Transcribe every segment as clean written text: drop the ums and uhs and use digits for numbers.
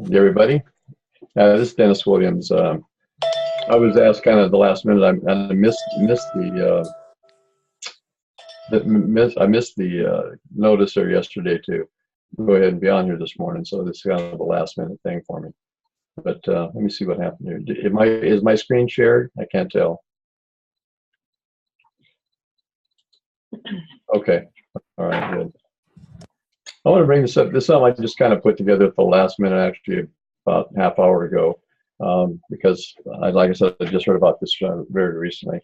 Hey, everybody. This is Dennis Williams. I was asked kind of the last minute. I missed I missed the notice there yesterday to go ahead and be on here this morning. So this is kind of a last minute thing for me. But let me see what happened here. Is my screen shared? I can't tell. Okay. All right. Good. I want to bring this up. This I just kind of put together at the last minute, actually about half hour ago, because like I said, I just heard about this very recently.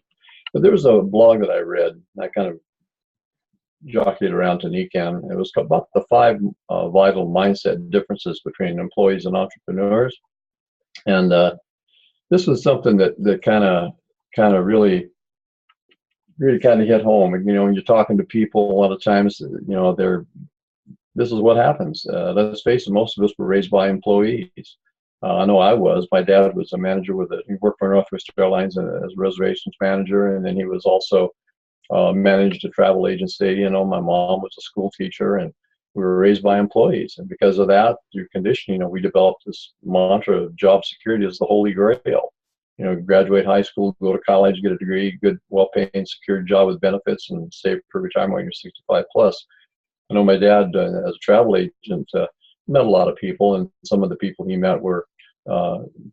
But there was a blog that I read, and I kind of jockeyed around to NECAN. It was about the 5 vital mindset differences between employees and entrepreneurs, and this was something that kind of really kind of hit home. You know, when you're talking to people, a lot of times, you know, this is what happens. Let's face it, most of us were raised by employees. I know I was. My dad was a manager he worked for Northwest Airlines as a reservations manager, and then he was also managed a travel agency. You know, my mom was a school teacher, and we were raised by employees. And because of that, through conditioning, you know, we developed this mantra of job security as the holy grail. You know, graduate high school, go to college, get a degree, good, well-paying, secure job with benefits, and save for retirement when you're 65 plus. I know my dad, as a travel agent, met a lot of people, and some of the people he met were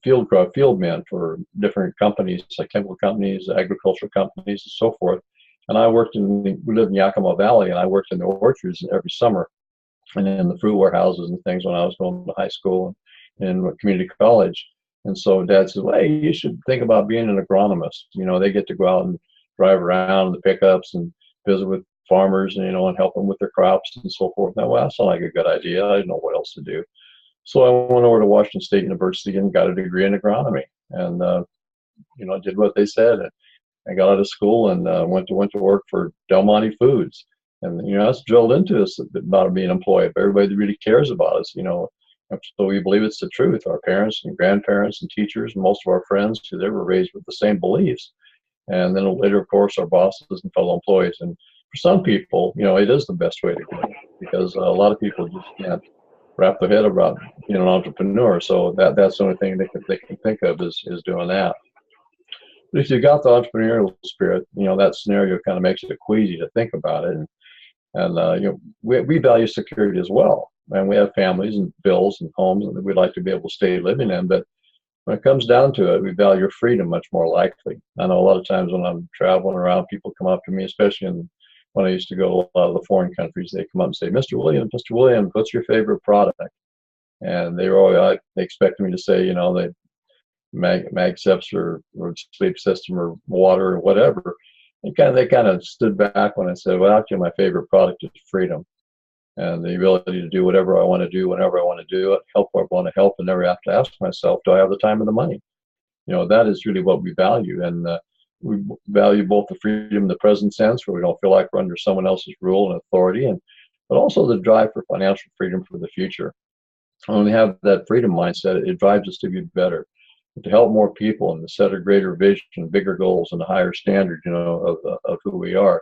field men for different companies, like chemical companies, agricultural companies, and so forth. And we lived in Yakima Valley, and I worked in the orchards every summer, and in the fruit warehouses and things when I was going to high school and community college. And so Dad said, "Well, hey, you should think about being an agronomist. You know, they get to go out and drive around in the pickups and visit with farmers, and, you know, and help them with their crops and so forth." Now, well, that sounded like a good idea. I didn't know what else to do. So I went over to Washington State University and got a degree in agronomy, and you know, did what they said. And I got out of school and went to work for Del Monte Foods. And, you know, that's drilled into us about being employed by everybody that really cares about us, you know. So we believe it's the truth. Our parents and grandparents and teachers and most of our friends, who they were raised with the same beliefs. And then later, of course, our bosses and fellow employees. And for some people, you know, it is the best way to go, because a lot of people just can't wrap their head about being an entrepreneur. So that's the only thing they can think of is doing that. But if you got the entrepreneurial spirit, you know, that scenario kind of makes it queasy to think about it. And you know, we value security as well. And we have families and bills and homes that we'd like to be able to stay living in. But when it comes down to it, we value freedom much more likely. I know a lot of times when I'm traveling around, people come up to me, especially when I used to go to a lot of the foreign countries, they come up and say, Mr. Williams, what's your favorite product? And they expected me to say, you know, the Magseps or sleep system or water or whatever. And they kind of stood back when I said, well, actually, my favorite product is freedom, and the ability to do whatever I want to do, whenever I want to do it, help where I want to help, and never have to ask myself, do I have the time and the money? You know, that is really what we value. And we value both the freedom in the present sense, where we don't feel like we're under someone else's rule and authority, but also the drive for financial freedom for the future. When we have that freedom mindset, it drives us to be better, to help more people, and to set a greater vision, bigger goals, and a higher standard, you know, of who we are.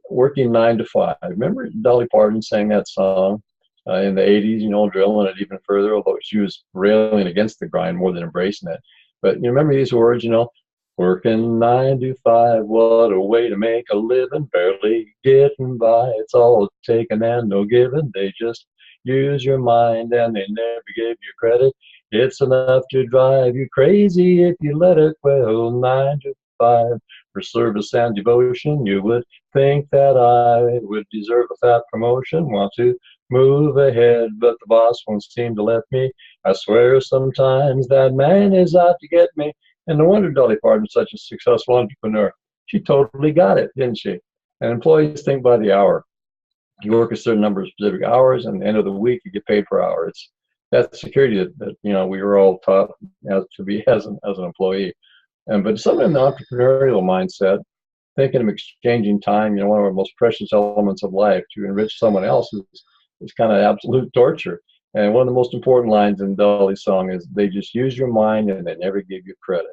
Working 9 to 5. Remember Dolly Parton sang that song in the 80s, you know, drilling it even further, although she was railing against the grind more than embracing it. But you remember these words, you know, working 9 to 5, what a way to make a living, barely getting by. It's all taken and no given. They just use your mind and they never give you credit. It's enough to drive you crazy if you let it. Well, 9 to 5 for service and devotion. You would think that I would deserve a fat promotion. Want to move ahead, but the boss won't seem to let me. I swear sometimes that man is out to get me. And no wonder Dolly Parton's such a successful entrepreneur. She totally got it, didn't she? And employees think by the hour. You work a certain number of specific hours, and at the end of the week, you get paid per hour. It's that security that you know we were all taught to be as an employee. But something in the entrepreneurial mindset, thinking of exchanging time, you know, one of our most precious elements of life, to enrich someone else is kind of absolute torture. And one of the most important lines in Dolly's song is, they just use your mind and they never give you credit.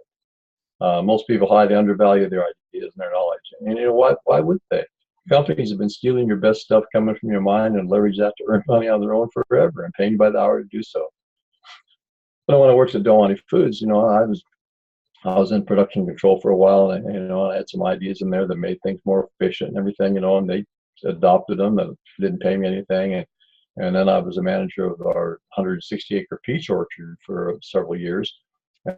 Most people highly undervalue their ideas and their knowledge. And you know what? Why would they? Companies have been stealing your best stuff coming from your mind and leverage that to earn money on their own forever and paying you by the hour to do so. But when I worked at Delani Foods, I was in production control for a while, and I had some ideas in there that made things more efficient and everything, and they adopted them and didn't pay me anything. And then I was a manager of our 160-acre peach orchard for several years,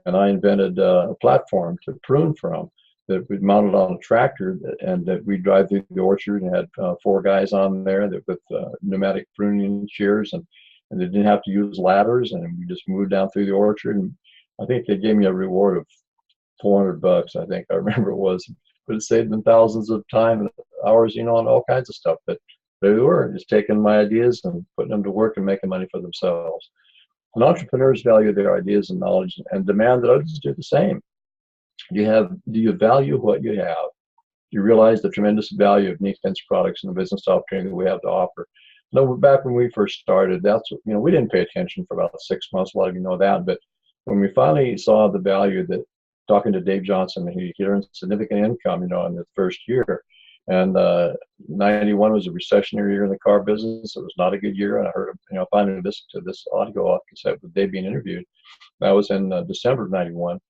and I invented a platform to prune from that we mounted on a tractor, and that we drive through the orchard, and had 4 guys on there that with pneumatic pruning shears, and they didn't have to use ladders, and we just moved down through the orchard. And I think they gave me a reward of $400, I think I remember it was, but it saved them thousands of time and hours, and all kinds of stuff. But they were just taking my ideas and putting them to work and making money for themselves. And entrepreneurs value their ideas and knowledge and demand that others do the same. Do you value what you have? Do you realize the tremendous value of Neatfence products and the business opportunity that we have to offer? Back when we first started, we didn't pay attention for about 6 months. A lot of you know that, but when we finally saw the value that, talking to Dave Johnson, he earned significant income, in the first year. And 91 was a recessionary year in the car business. It was not a good year. And I heard him, finally listened to this audio cassette with Dave being interviewed. That was in December of 91.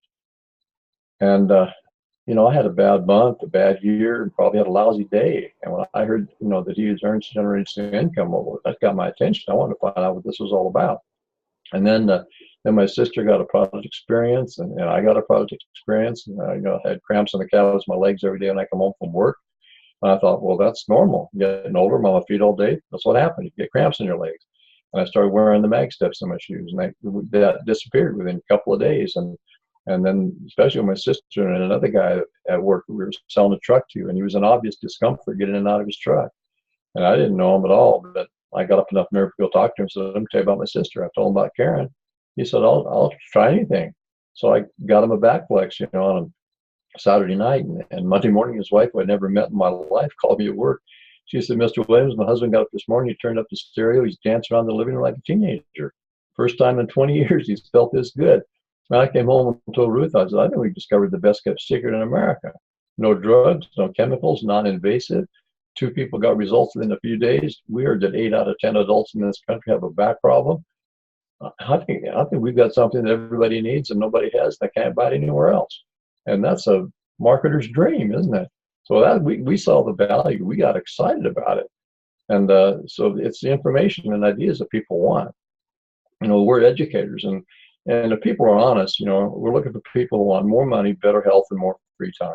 And, I had a bad month, a bad year, and probably had a lousy day. And when I heard, that he was generating some income, well, that got my attention. I wanted to find out what this was all about. And then my sister got a product experience, and I got a product experience, and I had cramps in the calves of my legs every day when I come home from work. And I thought, well, that's normal. Getting older, I'm on my feet all day. That's what happened. You get cramps in your legs. And I started wearing the mag steps in my shoes, and that disappeared within a couple of days. And then, especially with my sister and another guy at work, we were selling a truck to, and he was in obvious discomfort getting in and out of his truck. And I didn't know him at all, but I got up enough nerve to go talk to him. So let me tell you about my sister. I told him about Karen. He said, I'll try anything. So I got him a back flex, on a Saturday night. And Monday morning, his wife, who I'd never met in my life, called me at work. She said, Mr. Williams, my husband got up this morning. He turned up the stereo. He's dancing around the living room like a teenager. First time in 20 years he's felt this good. And I came home and told Ruth, I said, I think we discovered the best kept secret in America. No drugs, no chemicals, non-invasive. 2 people got results within a few days. We heard that 8 out of 10 adults in this country have a back problem. I think we've got something that everybody needs and nobody has. They can't buy it anywhere else. And that's a marketer's dream, isn't it? So that we saw the value. We got excited about it. And so it's the information and ideas that people want. We're educators. And if people are honest, we're looking for people who want more money, better health, and more free time.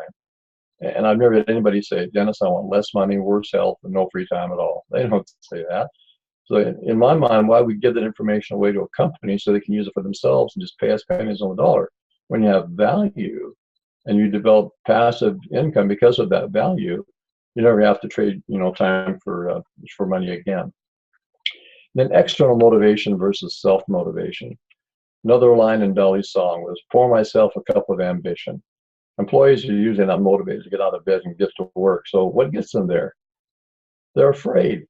And I've never had anybody say, Dennis, I want less money, worse health, and no free time at all. They don't say that. So in my mind, why we give that information away to a company so they can use it for themselves and just pay us pennies on the dollar? When you have value and you develop passive income because of that value, you never have to trade, time for money again. Then external motivation versus self-motivation. Another line in Dolly's song was, pour myself a cup of ambition. Employees are usually not motivated to get out of bed and get to work. So what gets them there? They're afraid.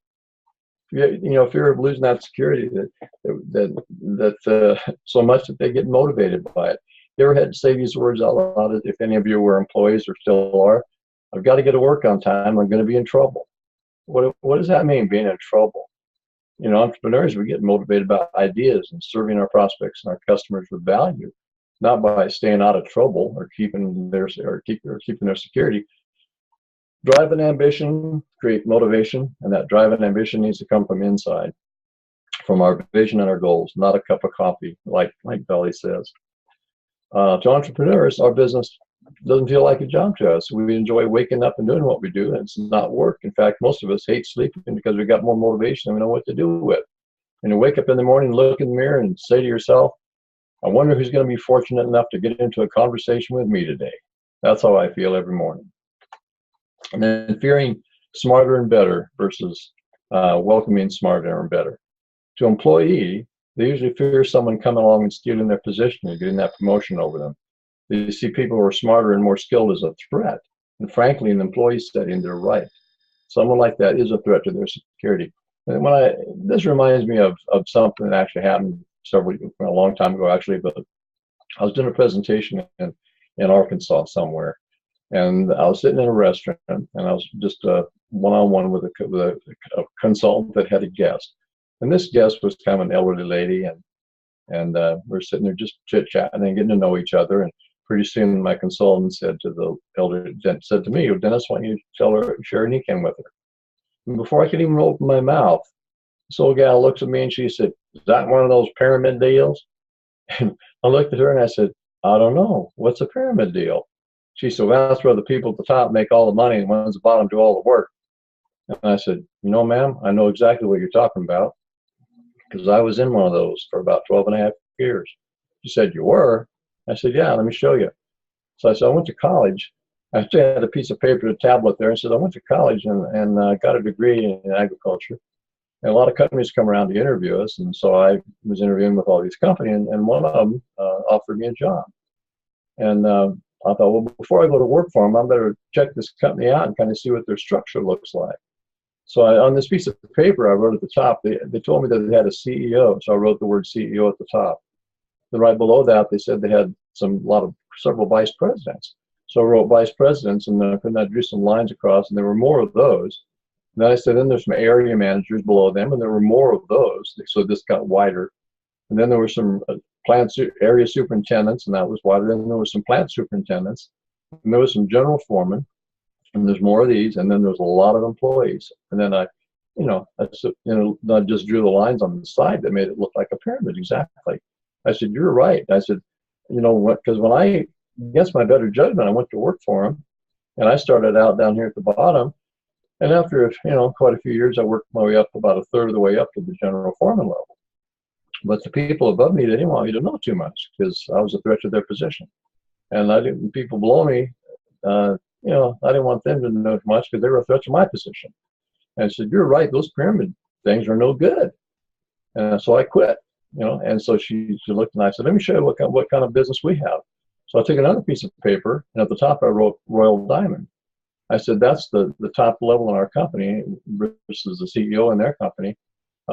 Fear of losing that security that so much that they get motivated by it. You ever had to say these words out loud? If any of you were employees or still are, I've got to get to work on time. I'm going to be in trouble. What does that mean, being in trouble? Entrepreneurs, we get motivated by ideas and serving our prospects and our customers with value, not by staying out of trouble or keeping their security. Drive and ambition create motivation, and that drive and ambition needs to come from inside, from our vision and our goals, not a cup of coffee, like Dolly says. To entrepreneurs, our business doesn't feel like a job to us. We enjoy waking up and doing what we do, and it's not work. In fact, most of us hate sleeping because we got more motivation than we know what to do with. And you wake up in the morning, look in the mirror, and say to yourself, I wonder who's going to be fortunate enough to get into a conversation with me today. That's how I feel every morning. And then fearing smarter and better versus welcoming smarter and better. To employee, they usually fear someone coming along and stealing their position and getting that promotion over them. They see people who are smarter and more skilled as a threat. And frankly, in the employee setting, they're right. Someone like that is a threat to their security. And this reminds me of something that actually happened a long time ago, actually, but I was doing a presentation in Arkansas somewhere. And I was sitting in a restaurant, and I was just one-on-one with a consultant that had a guest. And this guest was kind of an elderly lady, and And we're sitting there just chit-chatting and getting to know each other. And pretty soon my consultant said to the elder, said to me, Dennis, why don't you tell her, share an econ with her? And before I could even open my mouth, this old gal looks at me and she said, is that one of those pyramid deals? And I looked at her and I said, I don't know. What's a pyramid deal? She said, well, that's where the people at the top make all the money and the ones at the bottom do all the work. And I said, you know, ma'am, I know exactly what you're talking about because I was in one of those for about 12 and a half years. She said, you were? I said, yeah, let me show you. So I said, I went to college. I actually had a piece of paper, a tablet there, and said, I went to college and got a degree in agriculture. And a lot of companies come around to interview us. And so I was interviewing with all these companies, and one of them offered me a job. And I thought, well, before I go to work for them, I better check this company out and kind of see what their structure looks like. So on this piece of paper, I wrote at the top, they told me that they had a CEO. So I wrote the word CEO at the top. Then right below that, they said they had several vice presidents. So I wrote vice presidents, and then I drew some lines across, and there were more of those. And then I said, then there's some area managers below them, and there were more of those. So this got wider. And then there were some area superintendents, and that was wider. Then there was some plant superintendents, and there was some general foremen, and there's more of these. And then there's a lot of employees. And then I just drew the lines on the side that made it look like a pyramid exactly. I said, you're right. I said, you know what? Because when I, against my better judgment, I went to work for them, and I started out down here at the bottom. And after, quite a few years, I worked my way up about a third of the way up to the general foreman level. But the people above me, they didn't want me to know too much because I was a threat to their position. And people below me, I didn't want them to know much because they were a threat to my position. And I said, you're right, those pyramid things are no good. And so I quit, and so she looked and I said, let me show you what kind of business we have. So I took another piece of paper, and at the top I wrote Royal Diamond. I said, that's the top level in our company versus the CEO in their company.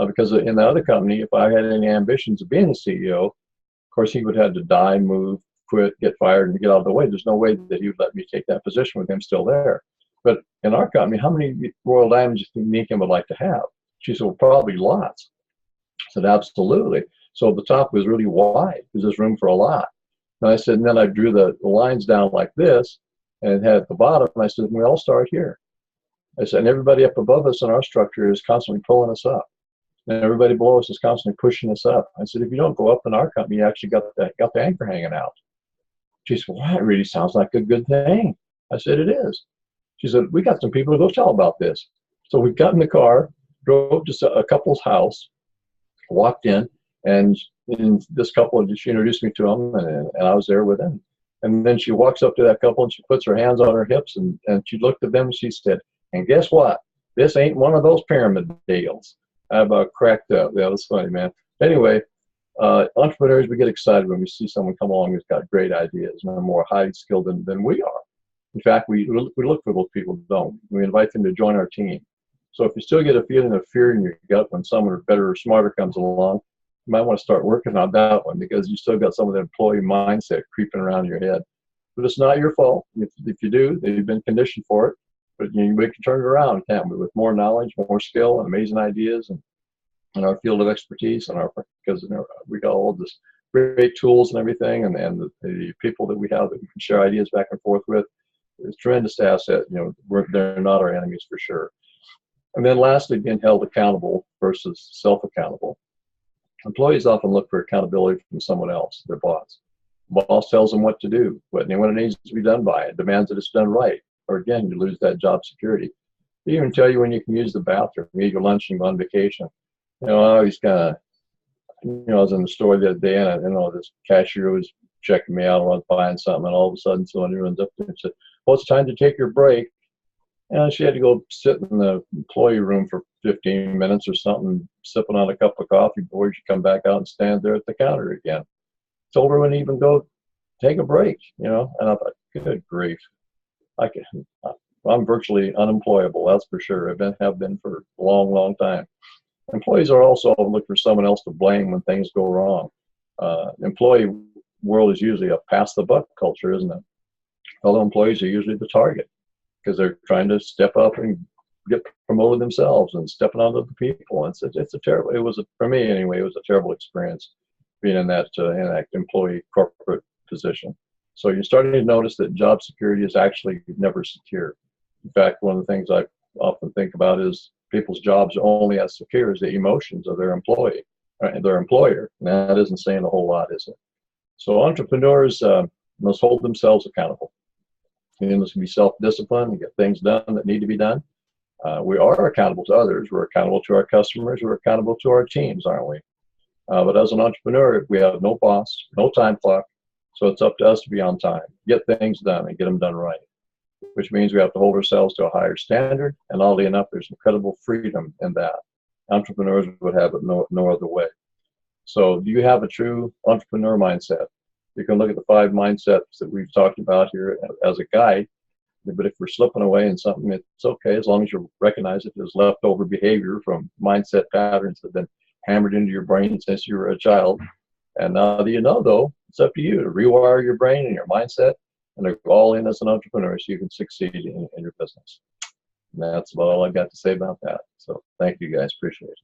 Because in the other company, if I had any ambitions of being the CEO, of course, he would have to die, move, quit, get fired, and get out of the way. There's no way that he would let me take that position with him still there. But in our company, how many Royal Diamonds do you think Meekin would like to have? She said, well, probably lots. I said, absolutely. So the top was really wide because there's room for a lot. And I said, and then I drew the lines down like this, and had at the bottom, I said, we all start here. I said, and everybody up above us in our structure is constantly pulling us up. And everybody below us is constantly pushing us up. I said, if you don't go up in our company, you actually got the anchor hanging out. She said, well, that really sounds like a good thing. I said, it is. She said, we got some people to go tell about this. So we got in the car, drove to a couple's house, walked in, and this couple, she introduced me to them, and I was there with them. And then she walks up to that couple and she puts her hands on her hips and she looked at them and she said, and guess what? This ain't one of those pyramid deals. I about cracked up. Yeah, that's funny, man. Anyway, entrepreneurs, we get excited when we see someone come along who's got great ideas and are more highly skilled than we are. In fact, we look for those people, don't we? We invite them to join our team. So if you still get a feeling of fear in your gut when someone better or smarter comes along, you might want to start working on that one because you still got some of the employee mindset creeping around your head. But it's not your fault. If you do, you've been conditioned for it. But we can turn it around, can't we? With more knowledge, more skill, and amazing ideas, and our field of expertise, because we got all this great tools and everything, and the people that we have that we can share ideas back and forth with. It's a tremendous asset. They're not our enemies for sure. And then lastly, being held accountable versus self-accountable. Employees often look for accountability from someone else, their boss. The boss tells them what to do, when it needs to be done by, it demands that it's done right. Or again, you lose that job security. They even tell you when you can use the bathroom, eat your lunch and go on vacation. I always kind of, I was in the store the other day and this cashier was checking me out, I was buying something, and all of a sudden someone runs up to me and said, well, it's time to take your break. And she had to go sit in the employee room for 15 minutes or something, sipping on a cup of coffee before she come back out and stand there at the counter again. Told her when to even go take a break, and I thought, good grief. I'm virtually unemployable, that's for sure. Have been for a long, long time. Employees are also looking for someone else to blame when things go wrong. Employee world is usually a pass the buck culture, isn't it? Fellow employees are usually the target because they're trying to step up and get promoted themselves and stepping on other people. For me anyway, it was a terrible experience. being in that employee corporate position. So you're starting to notice that job security is actually never secure. In fact, one of the things I often think about is people's jobs are only as secure as the emotions of their employee, right, their employer. And that isn't saying a whole lot, is it? So entrepreneurs must hold themselves accountable. They must be self-disciplined and get things done that need to be done. We are accountable to others. We're accountable to our customers. We're accountable to our teams, aren't we? But as an entrepreneur, we have no boss, no time clock. So it's up to us to be on time, get things done, and get them done right, which means we have to hold ourselves to a higher standard. And oddly enough, there's incredible freedom in that. Entrepreneurs would have it no other way. So do you have a true entrepreneur mindset? You can look at the 5 mindsets that we've talked about here as a guide. But if we're slipping away in something, it's okay as long as you recognize it as leftover behavior from mindset patterns that have been hammered into your brain since you were a child. And now that you know, though, it's up to you to rewire your brain and your mindset and to go all in as an entrepreneur so you can succeed in your business. And that's about all I've got to say about that. So thank you guys. Appreciate it.